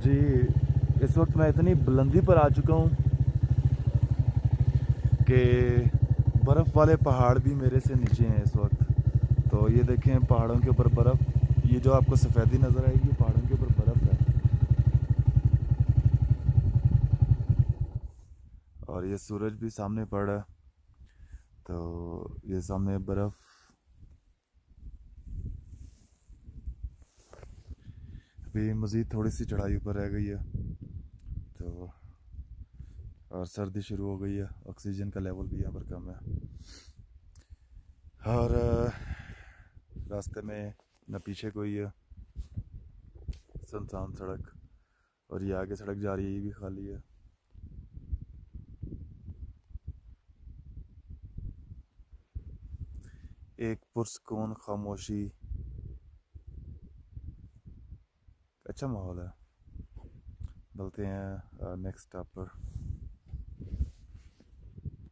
जी, इस वक्त मैं इतनी बुलंदी पर आ चुका हूँ कि बर्फ़ वाले पहाड़ भी मेरे से नीचे हैं इस वक्त। तो ये देखें पहाड़ों के ऊपर बर्फ़, ये जो आपको सफ़ेदी नज़र आएगी पहाड़ों के ऊपर बर्फ़ है। और ये सूरज भी सामने पड़ रहा है, तो ये सामने बर्फ़। अभी मज़ीद थोड़ी सी चढ़ाई ऊपर रह गई है, तो और सर्दी शुरू हो गई है, ऑक्सीजन का लेवल भी यहाँ पर कम है। और रास्ते में न पीछे कोई है, सुनसान सड़क, और ये आगे सड़क जा रही है, ये भी खाली है। एक पुरस्कून खामोशी, अच्छा माहौल है। मिलते हैं नेक्स्ट स्टॉप पर।